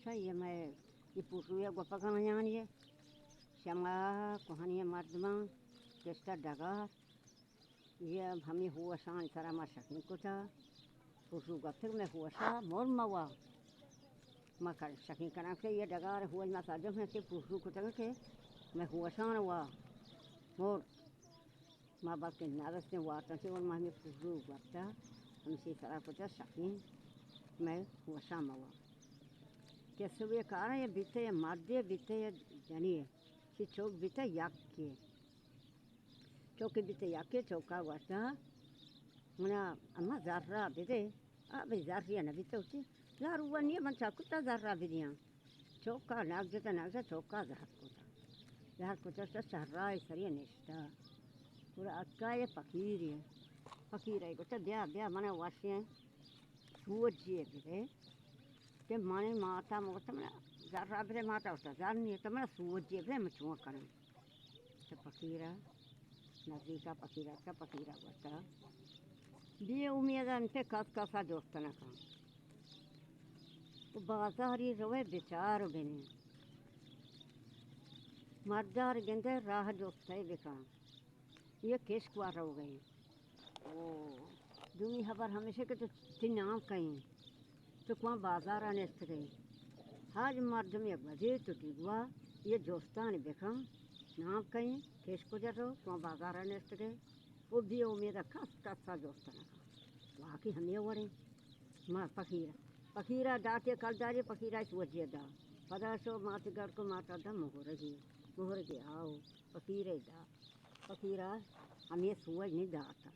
بچہ یہ میں یہ پوٹویا گوپا کہانی ہے شما کہانی ہے مردماں کیسٹا ڈگار یہ اب ہمیں ہوا شان سرا ما شکن کو تھا پوٹو گپتر میں ہوا شا مور موا ما کر شکن کرنا کہ یہ ڈگار ہوا ما ساجو میں سے پوٹو کو تھا کہ میں ہوا شان ہوا مور ما باپ کے نارس نے واتا سے اور ما ہمیں پوٹو گپتا ہم سے سرا کو تھا شکن میں ہوا شام ہوا کہ صبح کارا یہ بیتے یہ مادے بیتے یہ جنیے سی چوک بیتے یک کے چوک بیتے یک کے چوکا واسطہ منا اما ذرہ بیتے ابھی ذرہ نہ بیتے ہوتی ذرہ ہوا نہیں من چاکتا ذرہ بیدیاں چوکا ناک جتا چوکا ذرہ کو تا سہرہ سریع نشتا پورا اکا یہ فقیر ہے گوتا بیا منا واشی ہیں وہ جیے بیتے کہ مانے ماتا موتا منا ذرہ بیتے ماتا ہوتا ذرہ نہیں ہے تو منا سوجی بیتے میں چون کریں تو فقیرہ نزدیکا فقیرہ ہوتا بے امیدہ انتے کاسا دوستا نہ کھاں بازاری روے بیچار بنے مردار گندے راہ دوستے بکاں یہ کیس کوار رو گئے دومی خبر ہمیشہ کہ تو تی نام کہیں تو کون بازار آنے است گئے حاج مردم یک وزیر تو دیگوا یہ دوستان بکاں نام کہیں کیس کو جر رو کون بازار آنے است گئے وہ بھی امیدہ کاسا دوستان کھاں واقعی ہمیں وڑیں ماں فقیرہ داتے کل داری فقیرہ اس وجہ دا پدا شو ماتی گھر کو ماتا دا مہرگی آؤ فقیرہ ہمیں سوج نہیں داتا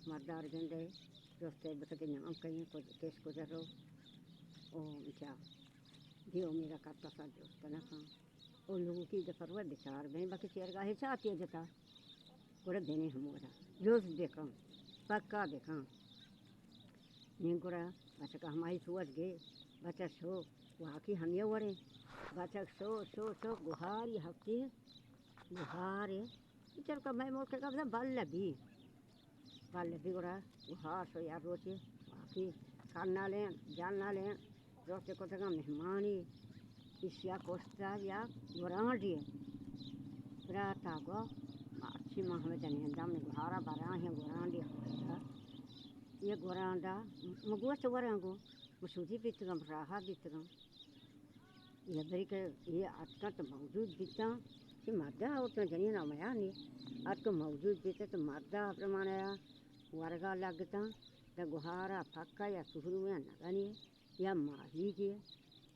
مردار گندے دوستے بکتے نام کہیں کیس کو جر رو کیا دیو میرا کرتا سا دوست نہ کھاں ان لوگوں کی دفر ہوئے بیچار بہیں باقی چیرگاہی چاہتی ہے جتا گوڑا دینے ہم گوڑا جوز دیکھاں پکا دیکھاں نہیں گوڑا بچہ کا ہماری سوچ گئے بچہ شو واقعی ہم یہ وڑیں بچہ شو گوھاری ہفتی گوھاری چل کا میں موڑ کے کہا بل لبی گوڑا گوھار شو یار روچے واقعی کرنا لیں جاننا لیں روچے کو تکا مہمانی اسیا کوشتا یا گرانڈی براتا گو اچھی ماں ہمیں جنہیں اندام نے گوھارا برا ہیں گرانڈی کوشتا یہ گورانڈا مگوشت ورانگو مسودی بیتگم راہا بیتگم یہ بری کہ یہ آج تو موجود بیتا کہ مردہ ہوتا جنین آمیانی آج کو موجود بیتا تو مردہ پرمانیا ورگا لگتا دا گوھارا پکا یا سہرویا نگانی یا ماہی کی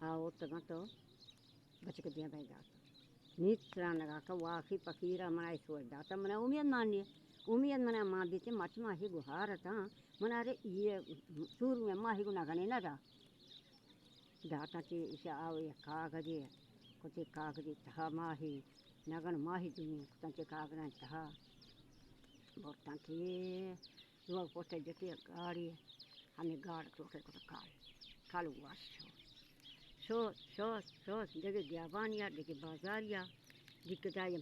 آوتگا تو بچ کے دیا بھائی داتا نیترا نگا کا واقعی فقیرہ منائی سوچ داتا منا امید مانی امید منا ماں بیتے مچ ماہی گوھارا تا منا رے یہ سور میں ماہی گنا گنے نہ داتا چی اسے آو یہ کاغذی کچھ کاغذی تہا ماہی نگن ماہی دنیا کتن چی کاغذان تہا بورتان چی لوگ پوچھتے جتی گاڑی ہمیں گاڑ چوکے کو کالو واش شو دیکھے گیابانیا دیکھے بازاریا دکھتا یہ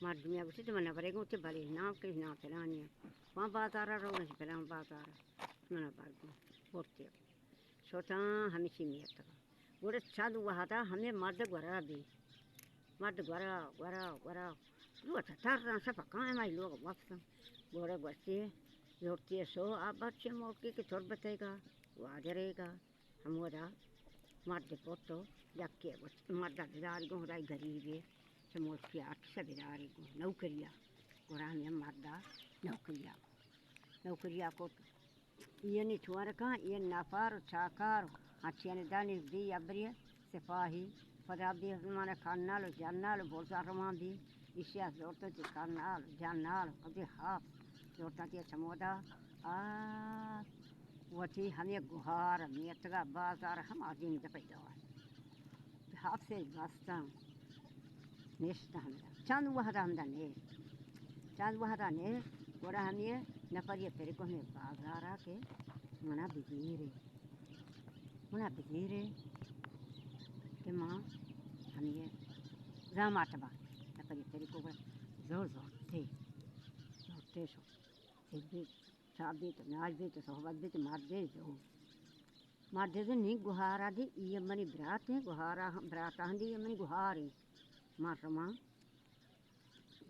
مردمیا بچے تو منہ برے گا اتنے بلے نام کہیں نام پلانیا وہاں بازارہ رو گئے پلان بازارہ منہ برگو بورتے شوتاں ہمیں سیمیت تھا گوڑے چند وہاں تھا ہمیں مرد گورا بھی مرد گورا لوگ تھر رہا سب کہاں ہمارے لوگ وقت گوڑے گوشتے لوٹتے سو آپ بچے موقع کے چھوڑ بتائے گا وہ آ جائے گا ہم وہ دا مرد پوتو یکے مردہ بیداری گو رائی غریبی سموچ کی آٹھ سے بیداری گو نوکریا گورا ہمیں مردہ نوکریا کو یہ نہیں چھوڑ کہاں یہ نفر چاکار ہچیاں دانی دی ابری سپاہی خدا بھی ہمارے کھانال جانال بولتا رمان بھی اسے زورتوں چی کھانال جانال کبھی ہاف زورتوں چی سمودا وچی ہمیں گوھار میتگا بازار ہم آدمی دفعی دوار ہاف سے باستا نیشتا ہمیں چند وحدہ ہمدہ نیش گوڑا ہمیں نفر یہ پھر کو ہمیں بازارہ کے منا بگیرے کہ ماں ہمیں رامات با نفر یہ پھر کو زورتے شو سبھی شادی تو ناج بھی تو صحبت بھی تو مار دے جو Madde ni guhara di iya mani berate guhara berata handi iya mani guhari. Marma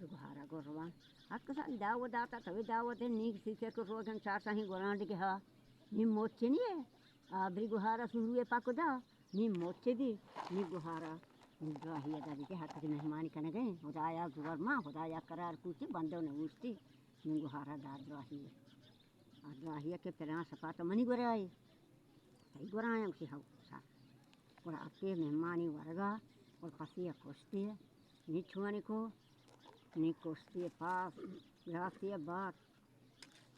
guhara gorwan. Akka sa dawo data tawi dawo de ni sike ko rogan char sahi gorandi ke ha. Ni moche ni e. Abri guhara suruwe pakoda. Ni moche di ni guhara. Rahiya dari ke hatta ke mehmani kana gaye. Hodaya duwarma hodaya karar kuchi bando ne usti. Ni guhara dar rahiya. Rahiya ke pera sapata mani gorai. Tai gorayam si hau sa. Ora ate mehmani warga. Or pasiya kosti. Ni chuani ko. Ni kosti pas. Gracias bat.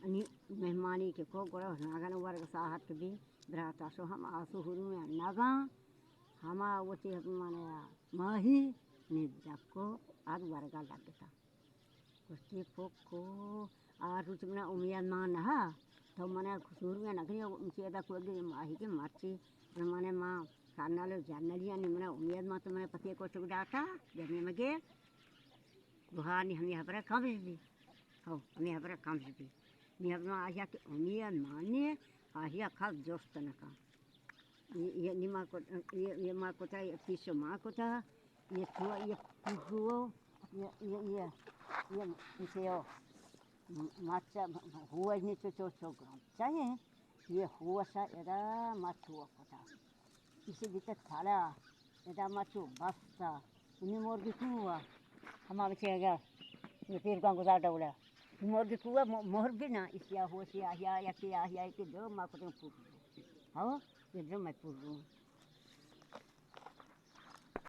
Ni mehmani ke ko gora nagan warga sahat ke bi. Berata so ham asu huru me naga. Hama wote mane mahi. Ni dakko ad warga lagta. Kosti poko. Aru chumna umiyan mana ha. تو منے سوریا نگری اونچی ادا کوگی ماہی کے مارچی منے ماں کانالو جانلیا نی منے امید ما تو منے پتی کو چک ڈاٹا جنی مگے بہانی ہمیں ہبرا کمز بھی ہو ہمیں ہبرا کمز بھی نی ہبنا آیا کہ امید مانے آیا کھا جوست نکا یہ نیما کو یہ ما کو تا پیسو ما کو تا یہ تو یہ پگو یہ اسے Macha huwa ni chocho chogram. Chaye ye huwa sa era machu apata. Isi bita thala era machu basta. Ini morgi kuwa. Hama bachega. Ye pir kan guzar dawla. Morgi kuwa morgi na isya huwa siya ya ki do ma ko puru. Hawo ye do ma puru.